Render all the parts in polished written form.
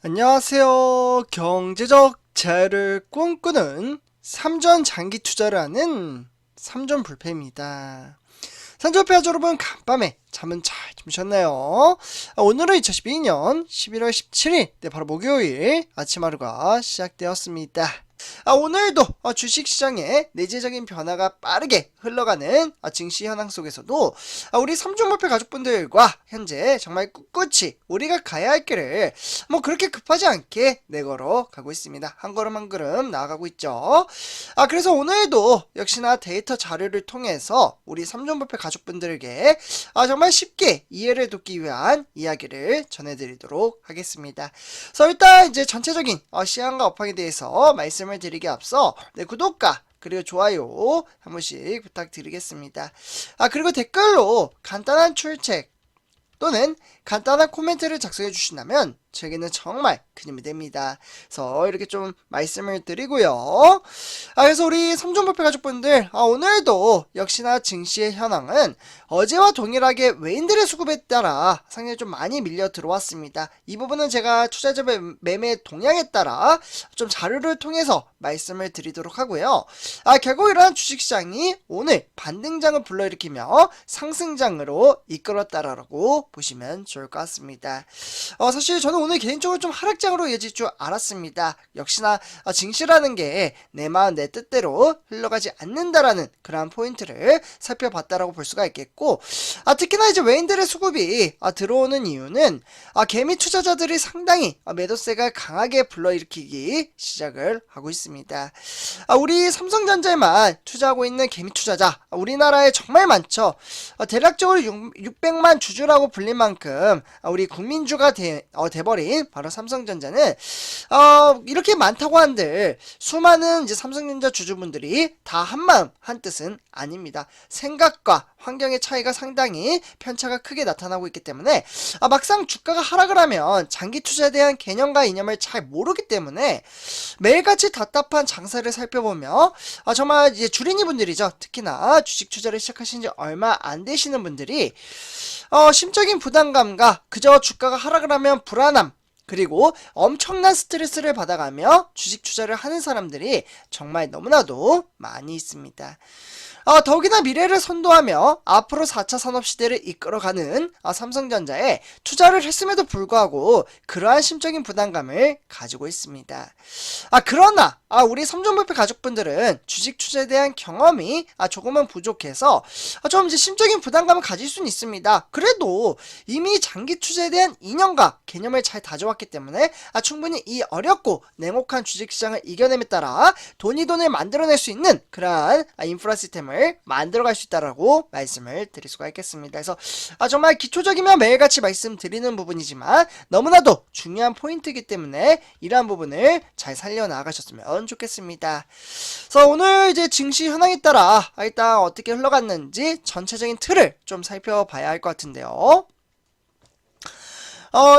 안녕하세요. 경제적 자유를 꿈꾸는 삼전 장기 투자를 하는 삼전불패입니다. 삼전불패 여러분, 간밤에 잠은 잘 주무셨나요? 오늘은 2012년 11월 17일, 바로 목요일 아침 하루가 시작되었습니다. 오늘도 주식시장의 내재적인 변화가 빠르게 흘러가는 증시 현황 속에서도 우리 삼중목표 가족분들과 현재 정말 꿋꿋이 우리가 가야 할 길을 그렇게 급하지 않게 내걸어 가고 있습니다. 한 걸음 한 걸음 나아가고 있죠. 그래서 오늘도 역시나 데이터 자료를 통해서 우리 삼중목표 가족분들에게 정말 쉽게 이해를 돕기 위한 이야기를 전해드리도록 하겠습니다. 그래서 일단 이제 전체적인 시황과 업황에 대해서 말씀을 드리기 앞서 구독과 그리고 좋아요 한 번씩 부탁드리겠습니다. 그리고 댓글로 간단한 출첵 또는 간단한 코멘트를 작성해 주신다면 저에게는 정말 큰 힘이 됩니다. 그래서 이렇게 좀 말씀을 드리고요. 그래서 우리 삼중목표 가족분들, 오늘도 역시나 증시의 현황은 어제와 동일하게 외인들의 수급에 따라 상당히 좀 많이 밀려 들어왔습니다. 이 부분은 제가 투자자 매매 동향에 따라 좀 자료를 통해서 말씀을 드리도록 하고요. 결국 이러한 주식시장이 오늘 반등장을 불러일으키며 상승장으로 이끌었다라고 보시면 좋을 것 같습니다. 사실 저는 오늘 개인적으로 좀 하락장으로 이어질 줄 알았습니다. 역시나 증시라는 게 내 마음 내 뜻대로 흘러가지 않는다라는 그러한 포인트를 살펴봤다라고 볼 수가 있겠고, 특히나 이제 외인들의 수급이 들어오는 이유는 개미 투자자들이 상당히 매도세가 강하게 불러일으키기 시작을 하고 있습니다. 우리 삼성전자에만 투자하고 있는 개미 투자자 우리나라에 정말 많죠. 대략적으로 600만 주주라고 불릴 만큼 우리 국민주가 돼버린 바로 삼성전자는 이렇게 많다고 한들 수많은 이제 삼성전자 주주분들이 다 한마음 한뜻은 아닙니다. 생각과 환경의 차이가 상당히 편차가 크게 나타나고 있기 때문에 막상 주가가 하락을 하면 장기 투자에 대한 개념과 이념을 잘 모르기 때문에 매일같이 답답한 장사를 살펴보며 정말 이제 주린이 분들이죠. 특히나 주식 투자를 시작하신 지 얼마 안 되시는 분들이 심적인 부담감과 그저 주가가 하락을 하면 불안함, 그리고 엄청난 스트레스를 받아가며 주식 투자를 하는 사람들이 정말 너무나도 많이 있습니다. 더욱이나 미래를 선도하며 앞으로 4차 산업시대를 이끌어가는 삼성전자에 투자를 했음에도 불구하고 그러한 심적인 부담감을 가지고 있습니다. 그러나 우리 삼중목표 가족분들은 주식 투자에 대한 경험이 조금은 부족해서 좀 이제 심적인 부담감을 가질 수는 있습니다. 그래도 이미 장기 투자에 대한 이념과 개념을 잘 다져왔기 때문에 충분히 이 어렵고 냉혹한 주식시장을 이겨냄에 따라 돈을 만들어낼 수 있는 그러한 인프라 시스템을 만들어갈 수 있다라고 말씀을 드릴 수가 있겠습니다. 그래서 정말 기초적이면 매일같이 말씀드리는 부분이지만 너무나도 중요한 포인트이기 때문에 이러한 부분을 잘 살려나가셨으면 좋겠습니다. 그래서 오늘 이제 증시 현황에 따라 일단 어떻게 흘러갔는지 전체적인 틀을 좀 살펴봐야 할 것 같은데요.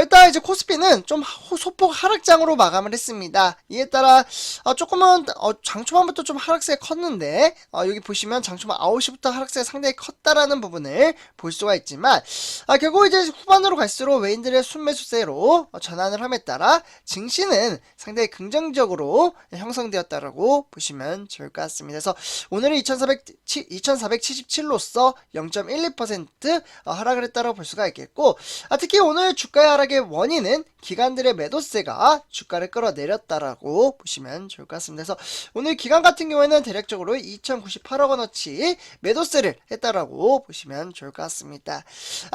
일단 이제 코스피는 좀 소폭 하락장으로 마감을 했습니다. 이에 따라 조금은 장 초반부터 좀 하락세가 컸는데 여기 보시면 장 초반 9시부터 하락세가 상당히 컸다라는 부분을 볼 수가 있지만 결국 이제 후반으로 갈수록 외인들의 순매수세로 전환을 함에 따라 증시는 상당히 긍정적으로 형성되었다라고 보시면 좋을 것 같습니다. 그래서 오늘은 2477로서 0.12% 하락을 했다고 볼 수가 있겠고, 특히 오늘 주가 하락의 원인은 기관들의 매도세가 주가를 끌어내렸다라고 보시면 좋을 것 같습니다. 그래서 오늘 기관 같은 경우에는 대략적으로 2098억 원어치 매도세를 했다라고 보시면 좋을 것 같습니다.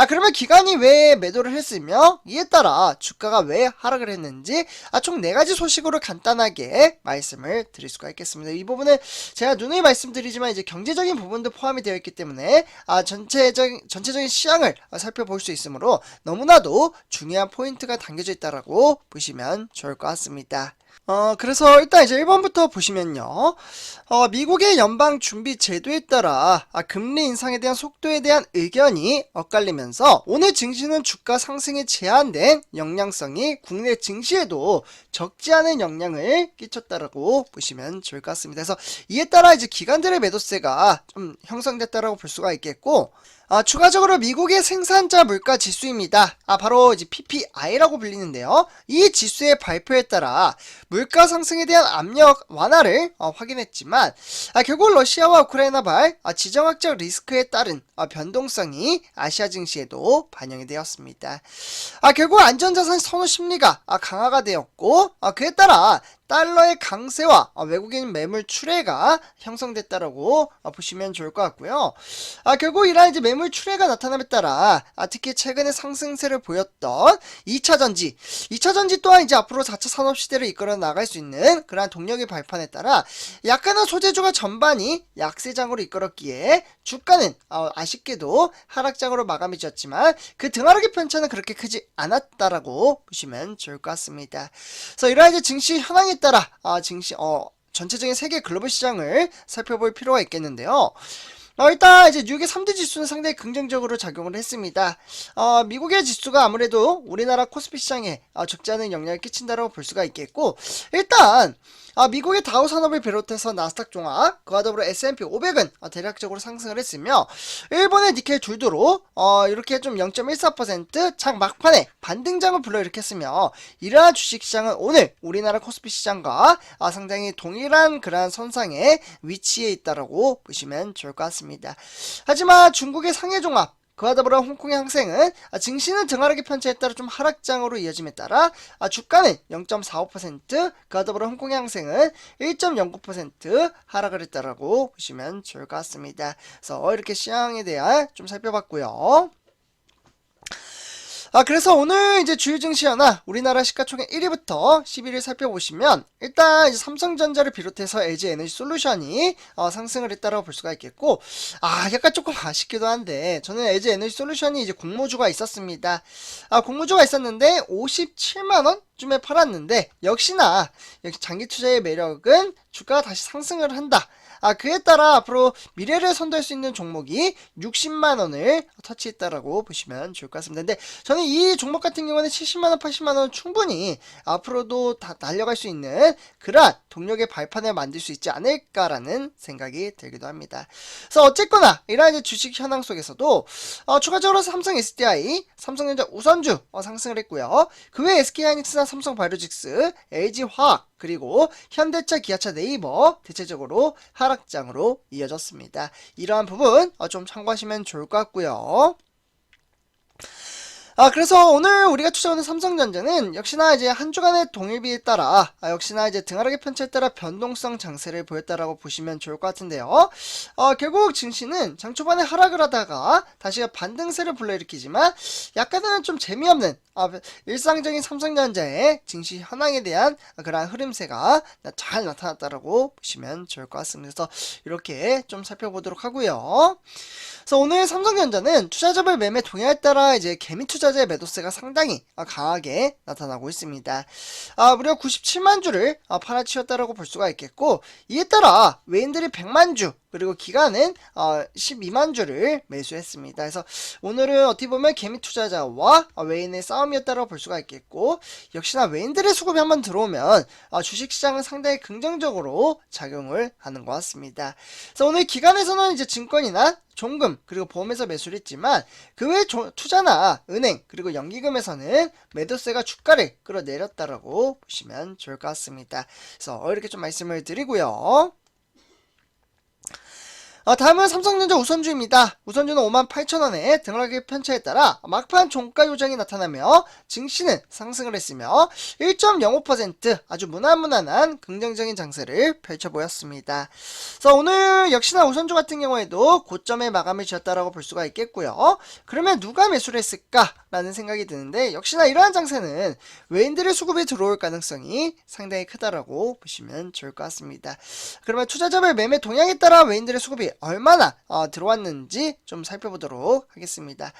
그러면 기관이 왜 매도를 했으며 이에 따라 주가가 왜 하락을 했는지 총 4가지 소식으로 간단하게 말씀을 드릴 수가 있겠습니다. 이 부분은 제가 누누이 말씀드리지만 이제 경제적인 부분도 포함이 되어 있기 때문에 전체적인 시황을 살펴볼 수 있으므로 너무나도 중요한 포인트가 담겨져 있다라고 보시면 좋을 것 같습니다. 그래서 일단 이제 1번부터 보시면요. 미국의 연방 준비 제도에 따라 금리 인상에 대한 속도에 대한 의견이 엇갈리면서 오늘 증시는 주가 상승에 제한된 영향성이 국내 증시에도 적지 않은 영향을 끼쳤다라고 보시면 좋을 것 같습니다. 그래서 이에 따라 이제 기관들의 매도세가 좀 형성됐다라고 볼 수가 있겠고, 추가적으로 미국의 생산자 물가 지수입니다. 바로 이제 PPI라고 불리는데요. 이 지수의 발표에 따라 물가 상승에 대한 압력 완화를 확인했지만, 결국 러시아와 우크라이나발 지정학적 리스크에 따른 변동성이 아시아 증시에도 반영이 되었습니다. 결국 안전자산 선호 심리가 강화가 되었고, 그에 따라 달러의 강세와 외국인 매물 출회가 형성됐다라고 보시면 좋을 것 같고요. 결국 이러한 이제 매물 출회가 나타남에 따라 특히 최근에 상승세를 보였던 2차전지 또한 이제 앞으로 4차 산업시대를 이끌어 나갈 수 있는 그러한 동력의 발판에 따라 약간은 소재주가 전반이 약세장으로 이끌었기에 주가는 아쉽게도 하락장으로 마감이 지었지만 그 등하락의 편차는 그렇게 크지 않았다라고 보시면 좋을 것 같습니다. 그래서 이러한 이제 증시 현황에 따라 전체적인 세계 글로벌 시장을 살펴볼 필요가 있겠는데요. 일단 이제 뉴욕의 3대 지수는 상당히 긍정적으로 작용을 했습니다. 미국의 지수가 아무래도 우리나라 코스피 시장에 적지 않은 영향을 끼친다고 볼 수가 있겠고, 일단 미국의 다우 산업을 비롯해서 나스닥 종합, 그와 더불어 S&P 500은 대략적으로 상승을 했으며, 일본의 니케이 줄도로 이렇게 좀 0.14% 막판에 반등장을 불러일으켰으며, 이러한 주식시장은 오늘 우리나라 코스피 시장과 상당히 동일한 그러한 선상에 위치해 있다라고 보시면 좋을 것 같습니다. 하지만 중국의 상해 종합, 그와 더불어 홍콩의 항생은 증시는 등하락의 편차에 따라 좀 하락장으로 이어짐에 따라 주가는 0.45%, 그와 더불어 홍콩의 항생은 1.09% 하락을 했다라고 보시면 좋을 것 같습니다. 그래서 이렇게 시황에 대한 좀 살펴봤고요. 그래서 오늘 이제 주요 증시 하나 우리나라 시가총액 1위부터 10위를 살펴보시면, 일단 이제 삼성전자를 비롯해서 LG 에너지 솔루션이 상승을 했다고 볼 수가 있겠고, 약간 조금 아쉽기도 한데 저는 LG 에너지 솔루션이 이제 공모주가 있었습니다. 공모주가 있었는데 57만원 쯤에 팔았는데, 역시나 장기 투자의 매력은 주가가 다시 상승을 한다. 그에 따라 앞으로 미래를 선도할 수 있는 종목이 60만원을 터치했다라고 보시면 좋을 것 같습니다. 근데 저는 이 종목 같은 경우는 70만원, 80만원 충분히 앞으로도 다 날려갈 수 있는 그러한 동력의 발판을 만들 수 있지 않을까라는 생각이 들기도 합니다. 그래서 어쨌거나 이러한 이제 주식 현황 속에서도 추가적으로 삼성 SDI, 삼성전자 우선주 상승을 했고요. 그 외 SK하이닉스나 삼성바이오로직스, LG화학, 그리고 현대차, 기아차, 네이버 대체적으로 하락장으로 이어졌습니다. 이러한 부분 좀 참고하시면 좋을 것 같고요. 그래서 오늘 우리가 투자하는 삼성전자는 역시나 이제 한 주간의 동일비에 따라 역시나 이제 등하락의 편차에 따라 변동성 장세를 보였다라고 보시면 좋을 것 같은데요. 결국 증시는 장 초반에 하락을 하다가 다시 반등세를 불러일으키지만 약간은 좀 재미없는 일상적인 삼성전자의 증시 현황에 대한 그러한 흐름세가 잘 나타났다라고 보시면 좋을 것 같습니다. 그래서 이렇게 좀 살펴보도록 하고요. 그래서 오늘 삼성전자는 투자자별 매매 동향에 따라 이제 개미 투자자의 매도세가 상당히 강하게 나타나고 있습니다. 무려 97만 주를 팔아치웠다라고 볼 수가 있겠고, 이에 따라 외인들이 100만 주, 그리고 기간은 12만 주를 매수했습니다. 그래서 오늘은 어떻게 보면 개미 투자자와 외인의 싸움이었다고 볼 수가 있겠고, 역시나 외인들의 수급이 한번 들어오면 주식시장은 상당히 긍정적으로 작용을 하는 것 같습니다. 그래서 오늘 기간에서는 이제 증권이나 종금, 그리고 보험에서 매수를 했지만 그 외 투자나 은행, 그리고 연기금에서는 매도세가 주가를 끌어내렸다라고 보시면 좋을 것 같습니다. 그래서 이렇게 좀 말씀을 드리고요. 다음은 삼성전자 우선주입니다. 우선주는 58,000원에 등락의 편차에 따라 막판 종가 요정이 나타나며 증시는 상승을 했으며 1.05% 아주 무난무난한 긍정적인 장세를 펼쳐 보였습니다. 그래서 오늘 역시나 우선주 같은 경우에도 고점에 마감을 지었다라고 볼 수가 있겠고요. 그러면 누가 매수를 했을까라는 생각이 드는데, 역시나 이러한 장세는 외인들의 수급이 들어올 가능성이 상당히 크다라고 보시면 좋을 것 같습니다. 그러면 투자자별 매매 동향에 따라 외인들의 수급이 얼마나 들어왔는지 좀 살펴보도록 하겠습니다.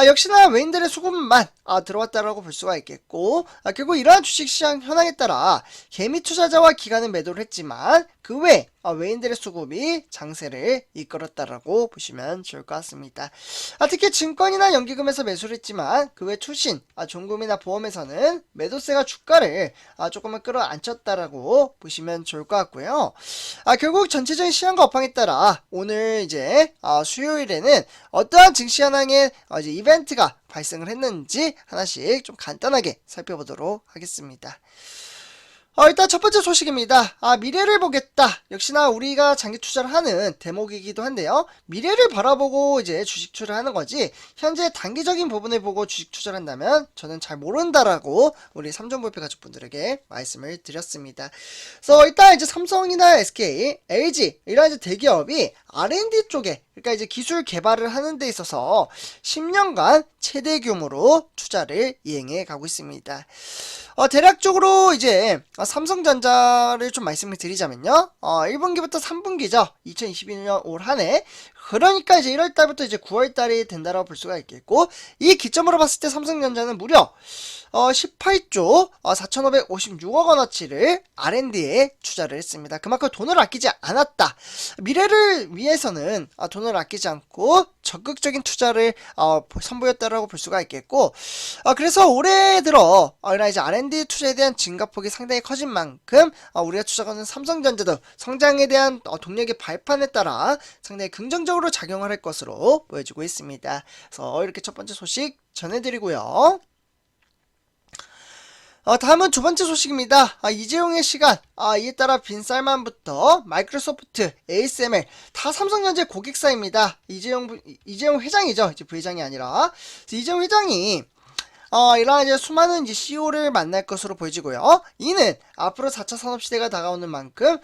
역시나 외인들의 수급만 들어왔다라고 볼 수가 있겠고, 결국 이러한 주식시장 현황에 따라 개미 투자자와 기관은 매도를 했지만 그 외 외인들의 수급이 장세를 이끌었다라고 보시면 좋을 것 같습니다. 특히 증권이나 연기금에서 매수를 했지만 그 외 투신, 종금이나 보험에서는 매도세가 주가를 조금은 끌어안쳤다라고 보시면 좋을 것 같고요. 결국 전체적인 시장과 업황에 따라 오늘 이제 수요일에는 어떠한 증시 현황의 이제 이벤트가 발생을 했는지 하나씩 좀 간단하게 살펴보도록 하겠습니다. 일단 첫 번째 소식입니다. 미래를 보겠다. 역시나 우리가 장기 투자를 하는 대목이기도 한데요. 미래를 바라보고 이제 주식 투자를 하는 거지, 현재 단기적인 부분을 보고 주식 투자를 한다면 저는 잘 모른다라고 우리 삼전볼페 가족분들에게 말씀을 드렸습니다. 그래서 일단 이제 삼성이나 SK, LG 이런 이제 대기업이 R&D 쪽에, 그러니까 이제 기술 개발을 하는 데 있어서 10년간 최대 규모로 투자를 이행해 가고 있습니다. 대략적으로 이제 삼성전자를 좀 말씀을 드리자면요. 1분기부터 3분기죠. 2022년 올 한 해. 그러니까 이제 1월달부터 이제 9월달이 된다라고 볼 수가 있겠고, 이 기점으로 봤을 때 삼성전자는 무려 18조 4,556억 원어치를 R&D에 투자를 했습니다. 그만큼 돈을 아끼지 않았다. 미래를 위해서는 돈을 아끼지 않고 적극적인 투자를 선보였다라고 볼 수가 있겠고, 그래서 올해 들어 이제 R&D 투자에 대한 증가폭이 상당히 커진 만큼 우리가 투자하는 삼성전자도 성장에 대한 동력의 발판에 따라 상당히 긍정적으로 작용을 할 것으로 보여지고 있습니다. 그래서 이렇게 첫 번째 소식 전해드리고요. 다음은 두 번째 소식입니다. 이재용의 시간. 이에 따라 빈쌀만부터 마이크로소프트, ASML 다 삼성전자 고객사입니다. 이재용 회장이죠. 이제 부회장이 아니라. 이재용 회장이 이러한 이제 수많은 이제 CEO를 만날 것으로 보여지고요. 이는 앞으로 4차 산업시대가 다가오는 만큼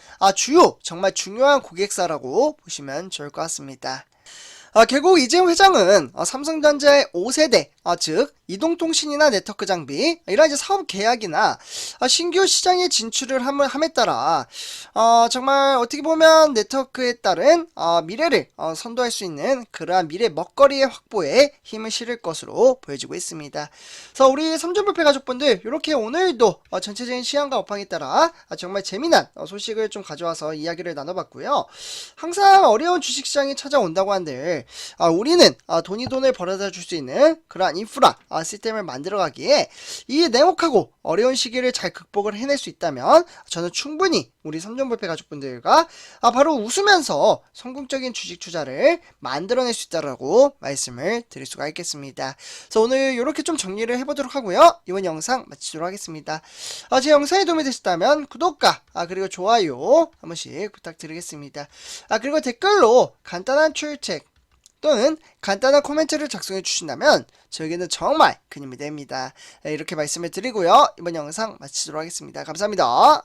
정말 중요한 고객사라고 보시면 좋을 것 같습니다. 결국 이재용 회장은 삼성전자의 5세대, 즉 이동통신이나 네트워크 장비, 이런 이제 사업 계약이나 신규 시장에 진출을 함에 따라 정말 어떻게 보면 네트워크에 따른 미래를 선도할 수 있는 그러한 미래 먹거리의 확보에 힘을 실을 것으로 보여지고 있습니다. 그래서 우리 삼전불패 가족분들, 이렇게 오늘도 전체적인 시황과 업황에 따라 정말 재미난 소식을 좀 가져와서 이야기를 나눠봤고요. 항상 어려운 주식시장이 찾아온다고 한들 우리는 돈을 벌어다 줄 수 있는 그러한 인프라 시스템을 만들어가기에 이 냉혹하고 어려운 시기를 잘 극복을 해낼 수 있다면 저는 충분히 우리 삼전볼페 가족분들과 바로 웃으면서 성공적인 주식 투자를 만들어낼 수 있다라고 말씀을 드릴 수가 있겠습니다. 그래서 오늘 이렇게 좀 정리를 해보도록 하고요. 이번 영상 마치도록 하겠습니다. 제 영상이 도움이 되셨다면 구독과 그리고 좋아요 한 번씩 부탁드리겠습니다. 그리고 댓글로 간단한 출첵 또는 간단한 코멘트를 작성해 주신다면 저에게는 정말 큰 힘이 됩니다. 이렇게 말씀을 드리고요. 이번 영상 마치도록 하겠습니다. 감사합니다.